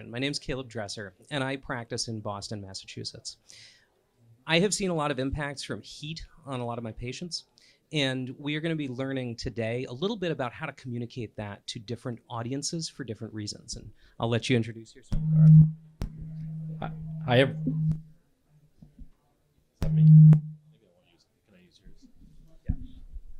My name's Caleb Dresser, and I practice in Boston, Massachusetts. I have seen a lot of impacts from heat on a lot of my patients, and we are going to be learning today a little bit about how to communicate that to different audiences for different reasons. And I'll let you introduce yourself. Hi. Is that me? Can I use yours? Yeah.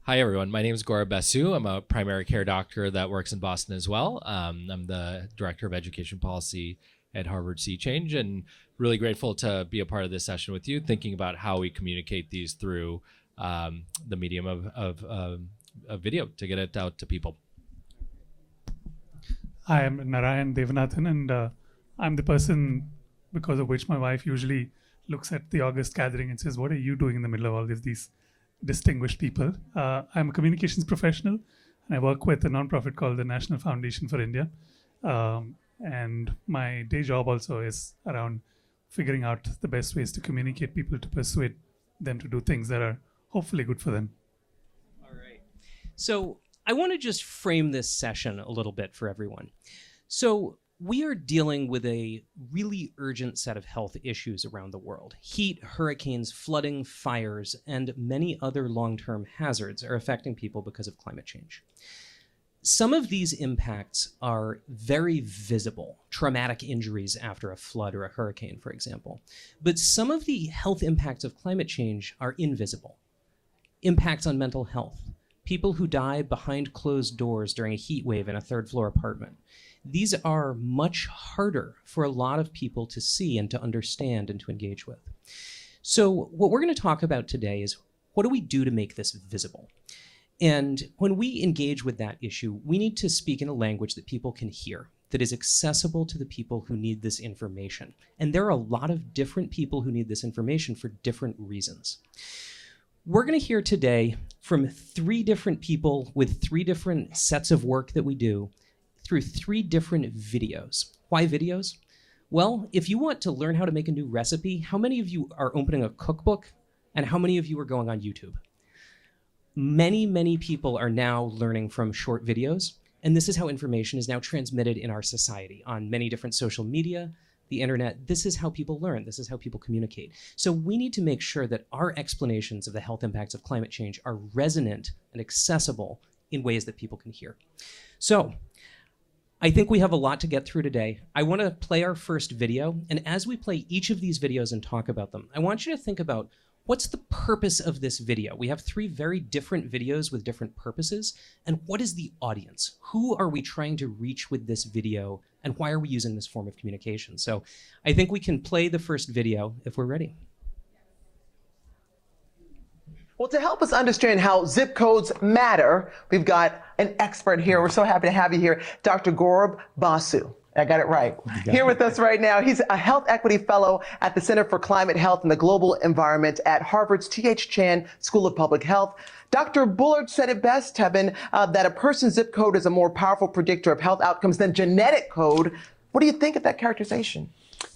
Hi, everyone. My name is Gaurav Basu. I'm a primary care doctor that works in Boston as well. I'm the director of education policy at Harvard C-Change, and really grateful to be a part of this session with you, thinking about how we communicate these through the medium of video to get it out to people. Hi, I'm Narayan Devanathan, and I'm the person because of which my wife usually looks at the August gathering and says, "What are you doing in the middle of all these distinguished people?" I'm a communications professional, and I work with a nonprofit called the National Foundation for India. And my day job also is around figuring out the best ways to communicate people, to persuade them to do things that are hopefully good for them. All right. So I want to just frame this session a little bit for everyone. So we are dealing with a really urgent set of health issues around the world. Heat, hurricanes, flooding, fires, and many other long-term hazards are affecting people because of climate change. Some of these impacts are very visible, traumatic injuries after a flood or a hurricane, for example. But some of the health impacts of climate change are invisible. Impacts on mental health, people who die behind closed doors during a heat wave in a third-floor apartment. These are much harder for a lot of people to see and to understand and to engage with. So what we're going to talk about today is, what do we do to make this visible? And when we engage with that issue, we need to speak in a language that people can hear, that is accessible to the people who need this information. And there are a lot of different people who need this information for different reasons. We're going to hear today from 3 different people with 3 different sets of work that we do through 3 different videos. Why videos? Well, if you want to learn how to make a new recipe, how many of you are opening a cookbook and how many of you are going on YouTube? Many people are now learning from short videos, and this is how information is now transmitted in our society on many different social media, the internet. This is how people learn. This is how people communicate. So we need to make sure that our explanations of the health impacts of climate change are resonant and accessible in ways that people can hear. So I think we have a lot to get through today. I want to play our first video, and as we play each of these videos and talk about them, I want you to think about, what's the purpose of this video? We have 3 very different videos with different purposes. And what is the audience? Who are we trying to reach with this video? And why are we using this form of communication? So I think we can play the first video if we're ready. Well, to help us understand how zip codes matter, we've got an expert here. We're so happy to have you here, Dr. Gaurav Basu. I got it right. Here with us right now, he's a health equity fellow at the Center for Climate Health and the Global Environment at Harvard's T.H. Chan School of Public Health. Dr. Bullard said it best, Tevin, that a person's zip code is a more powerful predictor of health outcomes than genetic code. What do you think of that characterization?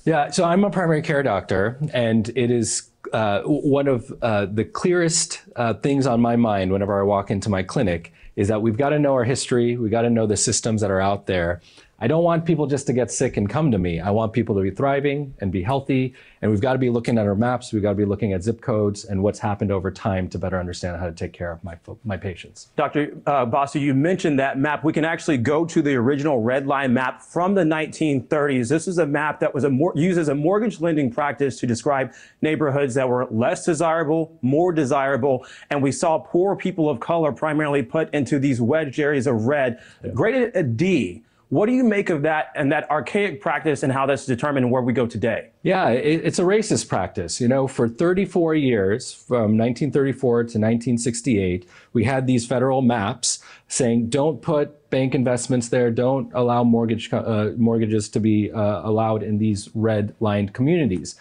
Yeah, so I'm a primary care doctor, and it is one of the clearest things on my mind whenever I walk into my clinic is that we've got to know our history, we've got to know the systems that are out there. I don't want people just to get sick and come to me. I want people to be thriving and be healthy, and we've got to be looking at our maps, we've got to be looking at zip codes and what's happened over time to better understand how to take care of my patients. Dr. Basu, you mentioned that map. We can actually go to the original red line map from the 1930s. This is a map that was used as a mortgage lending practice to describe neighborhoods that were less desirable, more desirable, and we saw poor people of color primarily put into these wedged areas of red, graded a D. What do you make of that and that archaic practice and how that's determined where we go today? Yeah, it's a racist practice. You know, for 34 years, from 1934 to 1968, we had these federal maps saying, don't put bank investments there, don't allow mortgages to be allowed in these red-lined communities.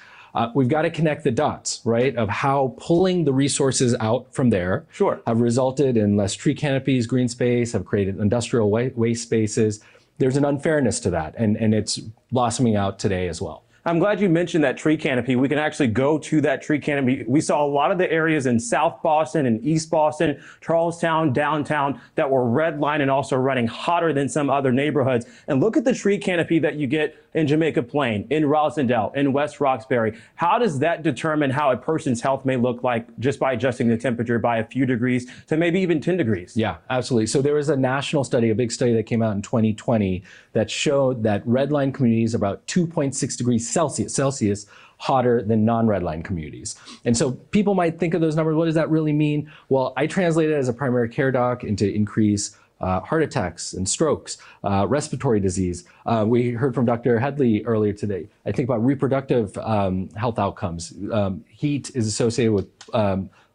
We've got to connect the dots, right, of how pulling the resources out from there have resulted in less tree canopies, green space, have created industrial waste spaces. There's an unfairness to that, and it's blossoming out today as well. I'm glad you mentioned that tree canopy. We can actually go to that tree canopy. We saw a lot of the areas in South Boston and East Boston, Charlestown, downtown, that were red line and also running hotter than some other neighborhoods. And look at the tree canopy that you get in Jamaica Plain, in Rosendale, in West Roxbury. How does that determine how a person's health may look like just by adjusting the temperature by a few degrees to maybe even 10 degrees? Yeah, absolutely. So there was a national study, a big study that came out in 2020 that showed that red line communities are about 2.6 degrees Celsius hotter than non-red line communities. And so people might think of those numbers. What does that really mean? Well, I translate it as a primary care doc into increase heart attacks and strokes, respiratory disease. We heard from Dr. Headley earlier today. I think about reproductive health outcomes. Heat is associated with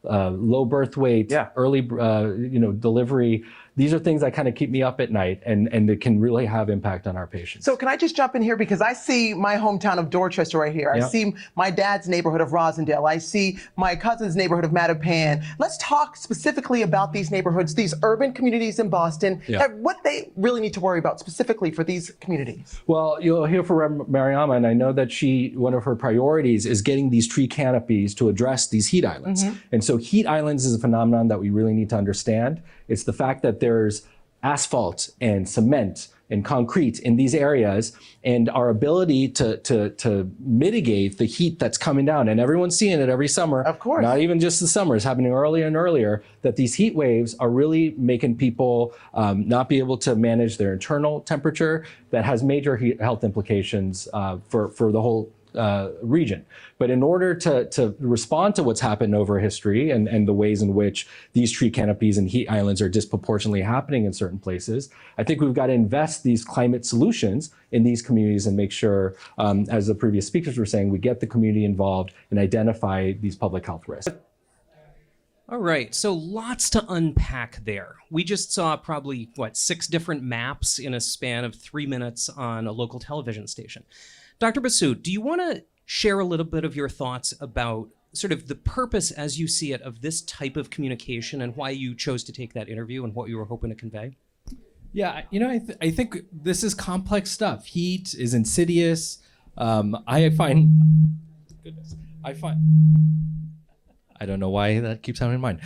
low birth weight, early delivery. These are things that kind of keep me up at night, and it can really have impact on our patients. So can I just jump in here? Because I see my hometown of Dorchester right here. I see my dad's neighborhood of Rosendale. I see my cousin's neighborhood of Mattapan. Let's talk specifically about these neighborhoods, these urban communities in Boston, what they really need to worry about specifically for these communities. Well, you'll hear from Mariama, and I know that one of her priorities is getting these tree canopies to address these heat islands. And so heat islands is a phenomenon that we really need to understand. It's the fact that there's asphalt and cement and concrete in these areas, and our ability to mitigate the heat that's coming down. And everyone's seeing it every summer. Of course. Not even just the summer, it's happening earlier and earlier, that these heat waves are really making people not be able to manage their internal temperature. That has major health implications for the whole region. But in order to respond to what's happened over history and the ways in which these tree canopies and heat islands are disproportionately happening in certain places, I think we've got to invest these climate solutions in these communities and make sure, as the previous speakers were saying, we get the community involved and identify these public health risks. All right, so lots to unpack there. We just saw probably, 6 different maps in a span of 3 minutes on a local television station. Dr. Basu, do you want to share a little bit of your thoughts about sort of the purpose, as you see it, of this type of communication and why you chose to take that interview and what you were hoping to convey? Yeah, I think this is complex stuff. Heat is insidious. I don't know why that keeps happening in mind.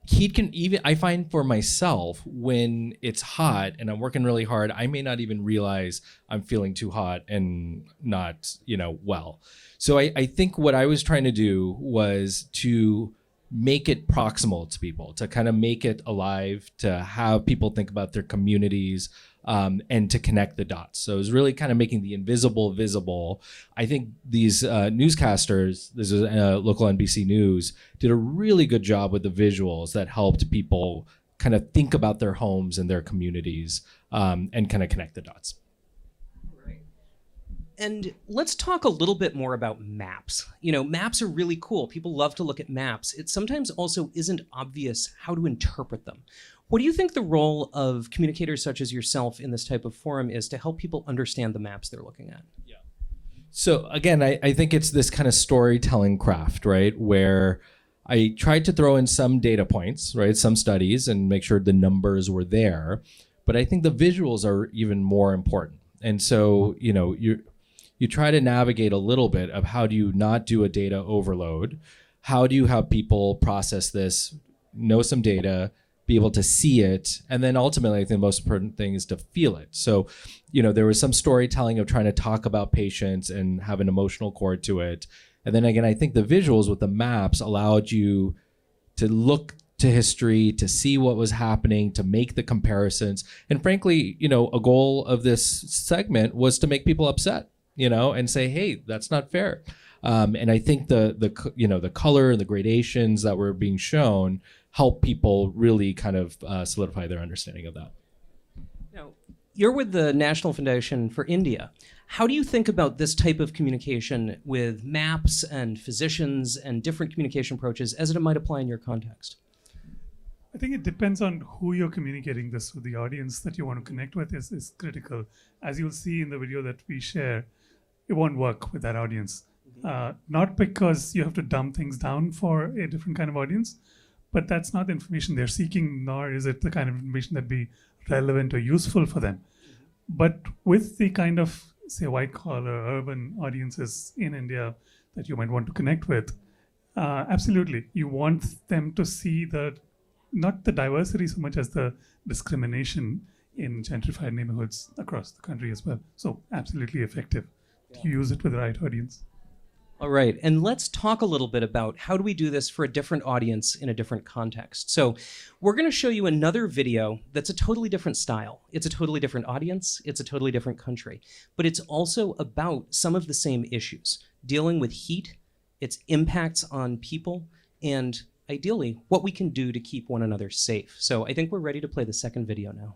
Heat can even, I find for myself, when it's hot and I'm working really hard, I may not even realize I'm feeling too hot and not, well. So I think what I was trying to do was to make it proximal to people, to kind of make it alive, to have people think about their communities, and to connect the dots. So it was really kind of making the invisible visible. I think these newscasters, this is local NBC News, did a really good job with the visuals that helped people kind of think about their homes and their communities, and kind of connect the dots. And let's talk a little bit more about maps. Maps are really cool. People love to look at maps. It sometimes also isn't obvious how to interpret them. What do you think the role of communicators such as yourself in this type of forum is to help people understand the maps they're looking at? Yeah. So again, I think it's this kind of storytelling craft, right? Where I tried to throw in some data points, right? Some studies and make sure the numbers were there. But I think the visuals are even more important. And so, you try to navigate a little bit of how do you not do a data overload? How do you have people process this, know some data, be able to see it, and then ultimately I think the most important thing is to feel it. So, there was some storytelling of trying to talk about patients and have an emotional core to it. And then again, I think the visuals with the maps allowed you to look to history, to see what was happening, to make the comparisons. And frankly, a goal of this segment was to make people upset. And say, hey, that's not fair. And I think the color and the gradations that were being shown help people really kind of solidify their understanding of that. Now, you're with the National Foundation for India. How do you think about this type of communication with maps and physicians and different communication approaches as it might apply in your context? I think it depends on who you're communicating this with. The audience that you want to connect with is critical. As you'll see in the video that we share, it won't work with that audience. Not because you have to dumb things down for a different kind of audience, but that's not the information they're seeking, nor is it the kind of information that'd be relevant or useful for them. But with the kind of say, white collar, urban audiences in India that you might want to connect with, absolutely. You want them to see not the diversity so much as the discrimination in gentrified neighborhoods across the country as well. So absolutely effective to use it with the right audience. All right, and let's talk a little bit about how do we do this for a different audience in a different context. So we're going to show you another video that's a totally different style. It's a totally different audience. It's a totally different country. But it's also about some of the same issues, dealing with heat, its impacts on people, and ideally, what we can do to keep one another safe. So I think we're ready to play the second video now.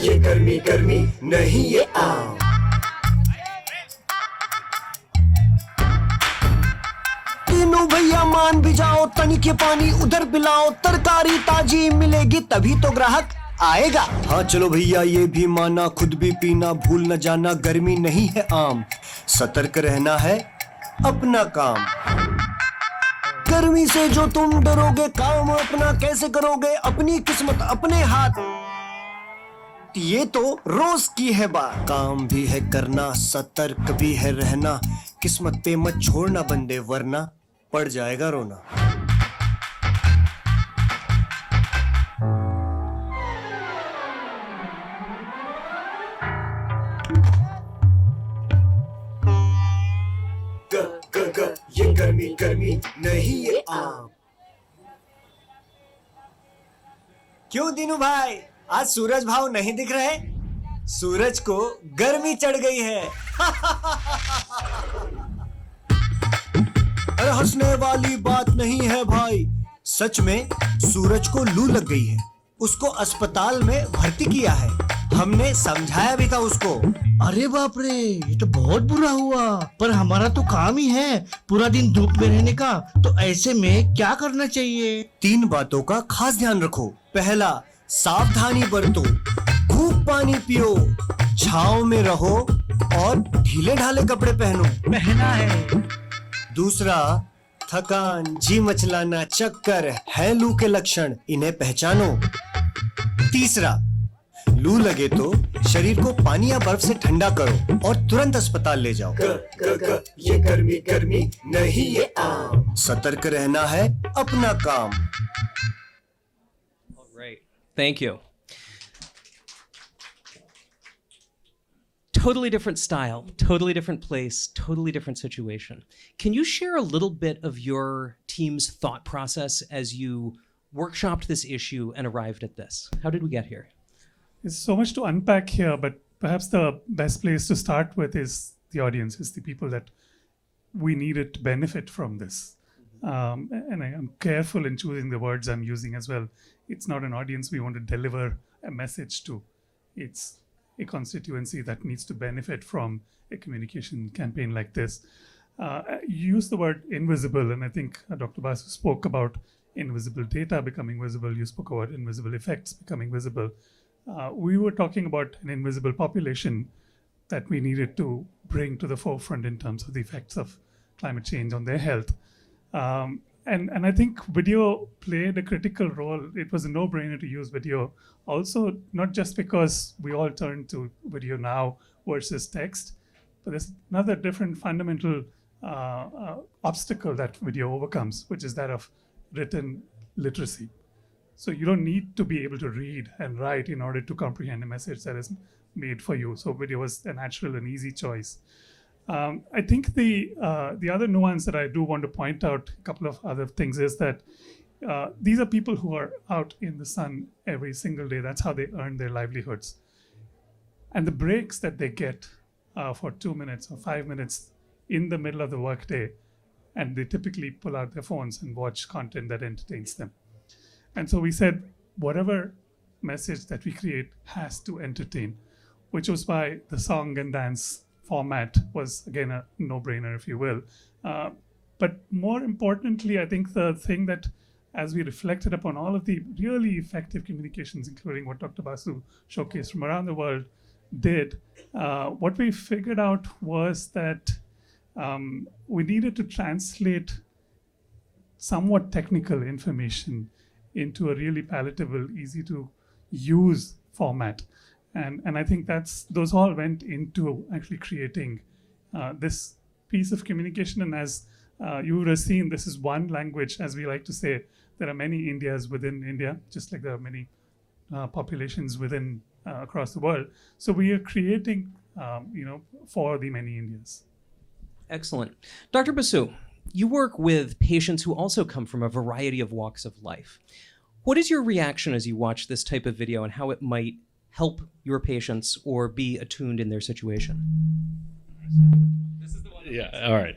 ये गर्मी गर्मी नहीं ये आम तीनों भैया मान भी जाओ तनिके पानी उधर पिलाओ तरकारी ताजी मिलेगी तभी तो ग्राहक आएगा हाँ चलो भैया ये भी माना खुद भी पीना भूल न जाना गर्मी नहीं है आम सतर्क रहना है अपना काम गर्मी से जो तुम डरोगे काम अपना कैसे करोगे अपनी किस्मत अपने हाथ ये तो रोज की है बात काम भी है करना सतर्क भी है रहना किस्मत पे मत छोड़ना बंदे वरना पड़ जाएगा रोना ये गर्मी गर्मी नहीं ये आम क्यों दीनू भाई आज सूरज भाव नहीं दिख रहे सूरज को गर्मी चढ़ गई है अरे हंसने वाली बात नहीं है भाई सच में सूरज को लू लग गई है उसको अस्पताल में भर्ती किया है हमने समझाया भी था उसको अरे बाप रे ये तो बहुत बुरा हुआ पर हमारा तो काम ही है पूरा दिन धूप में रहने का तो ऐसे में क्या करना चाहिए 3 बातों का खास ध्यान रखो पहला सावधानी बरतो खूब पानी पियो छांव में रहो और ढीले ढाले कपड़े पहना है दूसरा थकान जी मचलाना चक्कर है लू के लक्षण इन्हें पहचानो तीसरा लू लगे तो शरीर को पानी या बर्फ से ठंडा करो और तुरंत अस्पताल ले जाओ ये गर्मी गर्मी नहीं ये आम सतर्क रहना है अपना काम Thank you. Totally different style, totally different place, totally different situation. Can you share a little bit of your team's thought process as you workshopped this issue and arrived at this? How did we get here? There's so much to unpack here, but perhaps the best place to start with is the audience, is the people that we needed to benefit from this. And I am careful in choosing the words I'm using as well. It's not an audience we want to deliver a message to. It's a constituency that needs to benefit from a communication campaign like this. You use the word invisible, and I think Dr. Basu spoke about invisible data becoming visible. You spoke about invisible effects becoming visible. We were talking about an invisible population that we needed to bring to the forefront in terms of the effects of climate change on their health. And I think video played a critical role. It was a no-brainer to use video. Also, not just because we all turn to video now versus text, but there's another different fundamental obstacle that video overcomes, which is that of written literacy. So you don't need to be able to read and write in order to comprehend a message that is made for you. So video was a natural and easy choice. I think the other nuance that I do want to point out, a couple of other things, is that these are people who are out in the sun every single day. That's how they earn their livelihoods. And the breaks that they get for 2 minutes or 5 minutes in the middle of the workday, and they typically pull out their phones and watch content that entertains them. And so we said, whatever message that we create has to entertain, which was why the song and dance format was, again, a no-brainer, if you will. But more importantly, I think the thing that, as we reflected upon all of the really effective communications, including what Dr. Basu showcased from around the world, did, what we figured out was that we needed to translate somewhat technical information into a really palatable, easy to use format. And I think those all went into actually creating this piece of communication. And as you would have seen, this is one language, as we like to say. There are many Indias within India, just like there are many populations within across the world. So we are creating, for the many Indias. Excellent. Dr. Basu, you work with patients who also come from a variety of walks of life. What is your reaction as you watch this type of video and how it might help your patients or be attuned in their situation? Yeah. All right.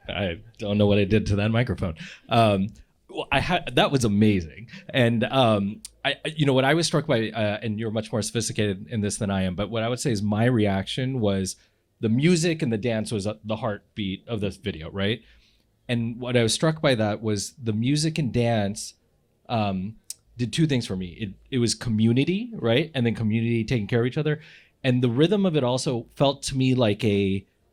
I don't know what I did to that microphone. That was amazing. And what I was struck by, and you're much more sophisticated in this than I am, but what I would say is my reaction was the music and the dance was the heartbeat of this video, right? And what I was struck by that was the music and dance did two things for me. It was community, right? And then community taking care of each other. And the rhythm of it also felt to me like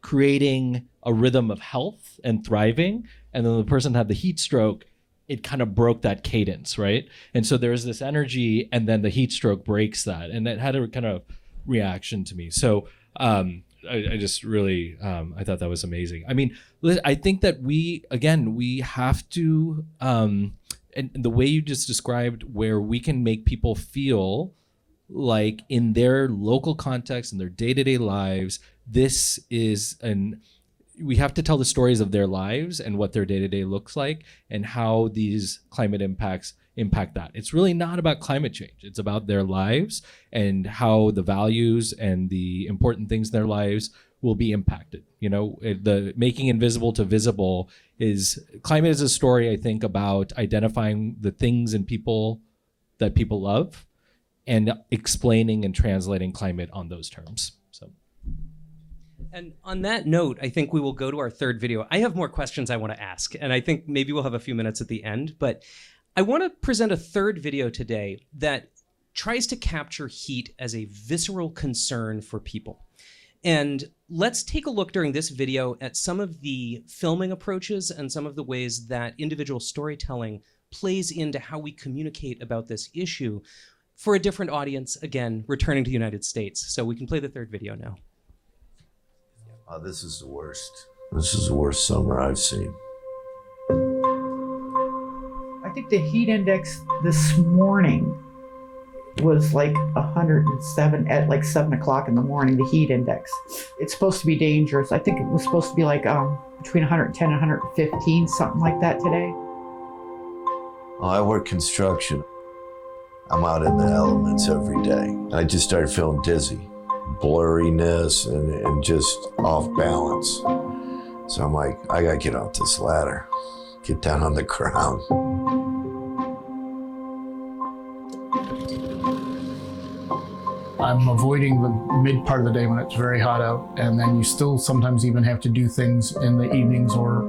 creating a rhythm of health and thriving. And then the person had the heat stroke, it kind of broke that cadence, right? And so there's this energy, and then the heat stroke breaks that. And it had a kind of reaction to me. So I just really, I thought that was amazing. I mean, I think that we have to, and the way you just described where we can make people feel like in their local context, in their day-to-day lives, we have to tell the stories of their lives and what their day-to-day looks like and how these climate impacts impact that. It's really not about climate change. It's about their lives and how the values and the important things in their lives will be impacted. The making invisible to visible climate is a story, I think, about identifying the things and people that people love and explaining and translating climate on those terms. So. And on that note, I think we will go to our third video. I have more questions I want to ask, and I think maybe we'll have a few minutes at the end, but I want to present a third video today that tries to capture heat as a visceral concern for people. And let's take a look during this video at some of the filming approaches and some of the ways that individual storytelling plays into how we communicate about this issue for a different audience, again, returning to the United States. So we can play the third video now. This is the worst. This is the worst summer I've seen. I think the heat index this morning was like 107 at like 7 o'clock in the morning, the heat index. It's supposed to be dangerous. I think it was supposed to be like between 110 and 115, something like that today. Well, I work construction. I'm out in the elements every day. I just started feeling dizzy, blurriness, and just off balance. So I'm like, I gotta get off this ladder, get down on the ground. I'm avoiding the mid part of the day when it's very hot out, and then you still sometimes even have to do things in the evenings or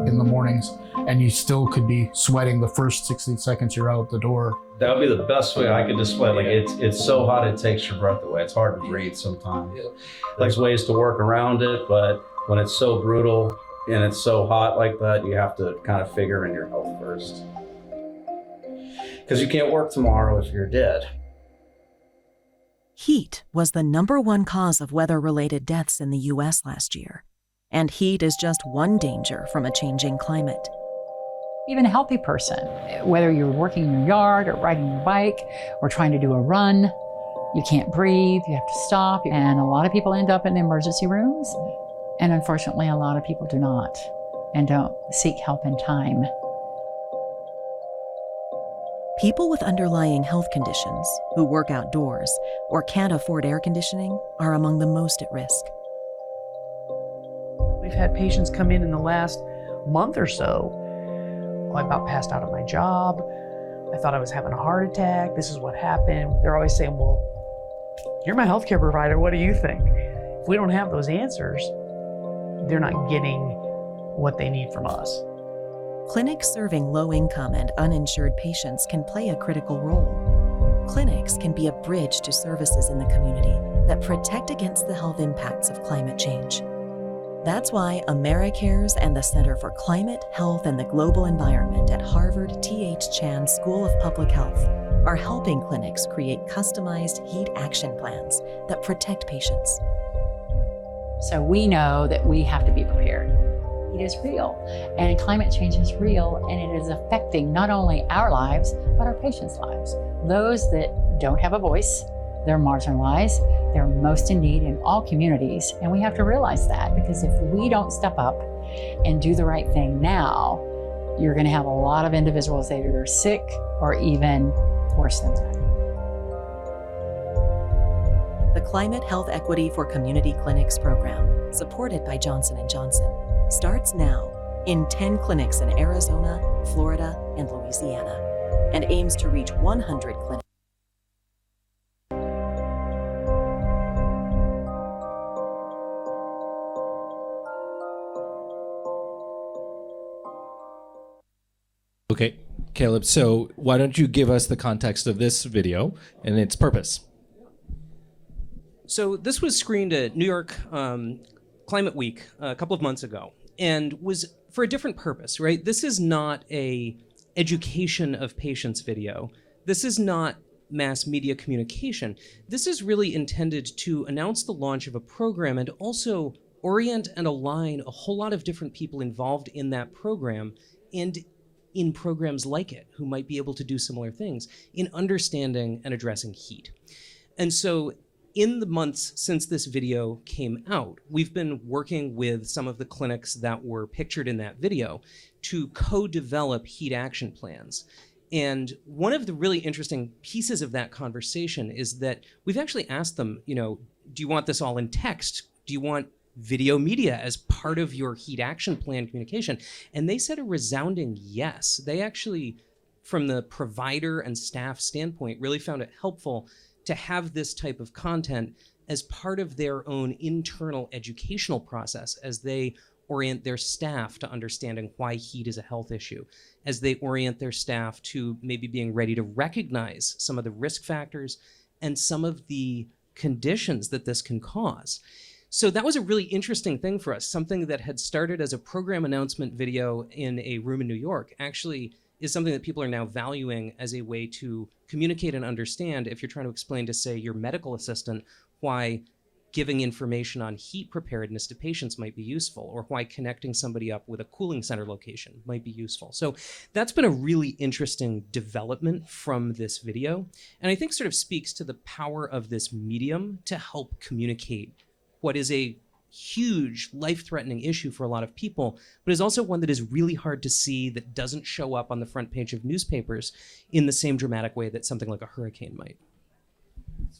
in the mornings, and you still could be sweating the first 60 seconds you're out the door. That would be the best way I could display. Like it's so hot it takes your breath away. It's hard to breathe sometimes. Yeah. There's ways to work around it, but when it's so brutal and it's so hot like that, you have to kind of figure in your health first. Because you can't work tomorrow if you're dead. Heat was the #1 cause of weather-related deaths in the U.S. last year. And heat is just one danger from a changing climate. Even a healthy person, whether you're working in your yard or riding your bike or trying to do a run, you can't breathe, you have to stop. And a lot of people end up in emergency rooms. And unfortunately, a lot of people do not and don't seek help in time. People with underlying health conditions who work outdoors or can't afford air conditioning are among the most at risk. We've had patients come in the last month or so. I about passed out at my job. I thought I was having a heart attack. This is what happened. They're always saying, well, you're my healthcare provider. What do you think? If we don't have those answers, they're not getting what they need from us. Clinics serving low-income and uninsured patients can play a critical role. Clinics can be a bridge to services in the community that protect against the health impacts of climate change. That's why AmeriCares and the Center for Climate, Health, and the Global Environment at Harvard T.H. Chan School of Public Health are helping clinics create customized heat action plans that protect patients. So we know that we have to be prepared. It is real, and climate change is real, and it is affecting not only our lives, but our patients' lives. Those that don't have a voice, they're marginalized, they're most in need in all communities, and we have to realize that, because if we don't step up and do the right thing now, you're going to have a lot of individuals that are sick or even worse than that. The Climate Health Equity for Community Clinics program, supported by Johnson & Johnson, starts now in 10 clinics in Arizona, Florida, and Louisiana, and aims to reach 100 clinics. Okay, Caleb, so why don't you give us the context of this video and its purpose? So this was screened at New York Climate Week a couple of months ago, and was for a different purpose, right? This is not a education of patients video. This is not mass media communication. This is really intended to announce the launch of a program and also orient and align a whole lot of different people involved in that program and in programs like it who might be able to do similar things in understanding and addressing heat. And so in the months since this video came out, we've been working with some of the clinics that were pictured in that video to co-develop heat action plans. And one of the really interesting pieces of that conversation is that we've actually asked them, you know, do you want this all in text? Do you want video media as part of your heat action plan communication? And they said a resounding yes. They actually, from the provider and staff standpoint, really found it helpful to have this type of content as part of their own internal educational process as they orient their staff to understanding why heat is a health issue, as they orient their staff to maybe being ready to recognize some of the risk factors and some of the conditions that this can cause. So that was a really interesting thing for us. Something that had started as a program announcement video in a room in New York actually is something that people are now valuing as a way to communicate and understand if you're trying to explain to, say, your medical assistant why giving information on heat preparedness to patients might be useful, or why connecting somebody up with a cooling center location might be useful. So that's been a really interesting development from this video, and I think sort of speaks to the power of this medium to help communicate what is a huge life-threatening issue for a lot of people, but is also one that is really hard to see, that doesn't show up on the front page of newspapers in the same dramatic way that something like a hurricane might.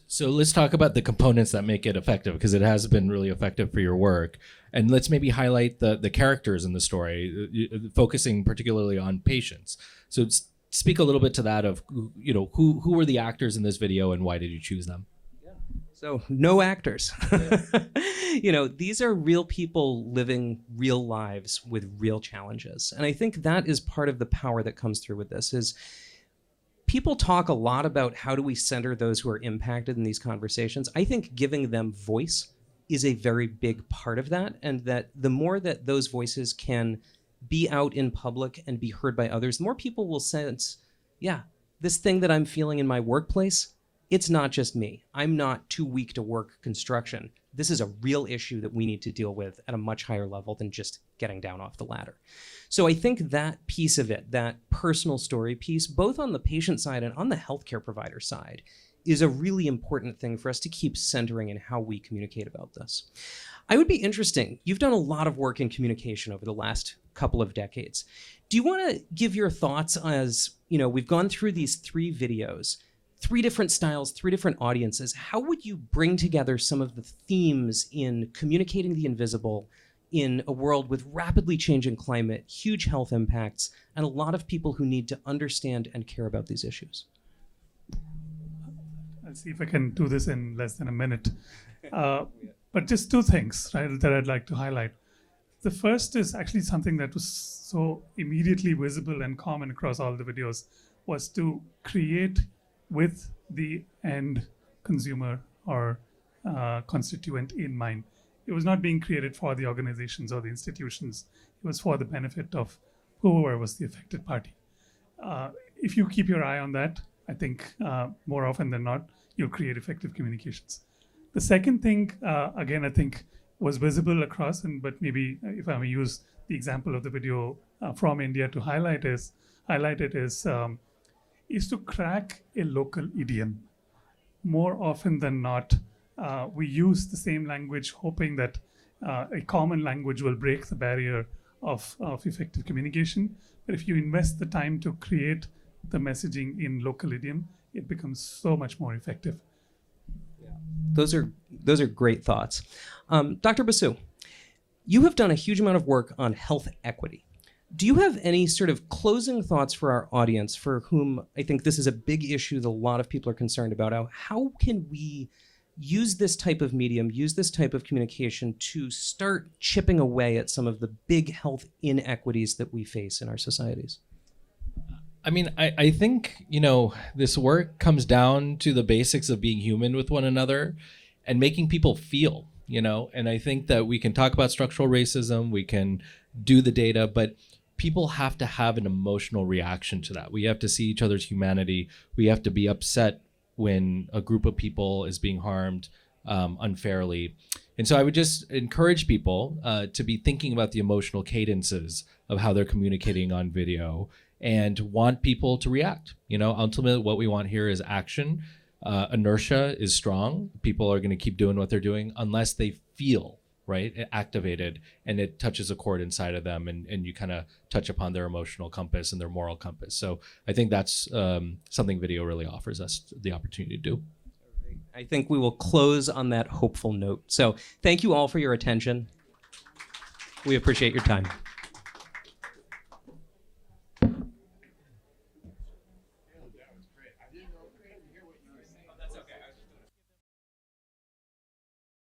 So let's talk about the components that make it effective, because it has been really effective for your work. And let's maybe highlight the characters in the story, focusing particularly on patients. So speak a little bit to that of, you know, who were the actors in this video and why did you choose them? So no actors. You know, these are real people living real lives with real challenges. And I think that is part of the power that comes through with this is people talk a lot about how do we center those who are impacted in these conversations. I think giving them voice is a very big part of that, and that the more that those voices can be out in public and be heard by others, the more people will sense, yeah, this thing that I'm feeling in my workplace, it's not just me. I'm not too weak to work construction. This is a real issue that we need to deal with at a much higher level than just getting down off the ladder. So I think that piece of it, that personal story piece, both on the patient side and on the healthcare provider side, is a really important thing for us to keep centering in how we communicate about this. I would be interesting. You've done a lot of work in communication over the last couple of decades. Do you want to give your thoughts as, you know, we've gone through these 3 videos, 3 different styles, 3 different audiences. How would you bring together some of the themes in communicating the invisible in a world with rapidly changing climate, huge health impacts, and a lot of people who need to understand and care about these issues? I'll see if I can do this in less than a minute. But just 2 things, right, that I'd like to highlight. The first is actually something that was so immediately visible and common across all the videos, was to create with the end consumer or constituent in mind. it was not being created for the organizations or the institutions. It was for the benefit of whoever was the affected party. If you keep your eye on that, I think more often than not, you'll create effective communications. The second thing, again, I think was visible across, but maybe if I may use the example of the video from India to highlight it is to crack a local idiom. More often than not, we use the same language hoping that a common language will break the barrier of effective communication. But if you invest the time to create the messaging in local idiom, it becomes so much more effective. Those are great thoughts. Dr. Basu, you have done a huge amount of work on health equity. Do you have any sort of closing thoughts for our audience for whom I think this is a big issue that a lot of people are concerned about? How can we use this type of medium, use this type of communication to start chipping away at some of the big health inequities that we face in our societies? I mean, I think, this work comes down to the basics of being human with one another and making people feel, and I think that we can talk about structural racism, we can do the data, but people have to have an emotional reaction to that. We have to see each other's humanity. We have to be upset when a group of people is being harmed unfairly. And so I would just encourage people to be thinking about the emotional cadences of how they're communicating on video and want people to react. Ultimately what we want here is action. Inertia is strong. People are going to keep doing what they're doing unless they feel activated and it touches a chord inside of them and you kind of touch upon their emotional compass and their moral compass. So I think that's something video really offers us the opportunity to do. I think we will close on that hopeful note. So thank you all for your attention. We appreciate your time.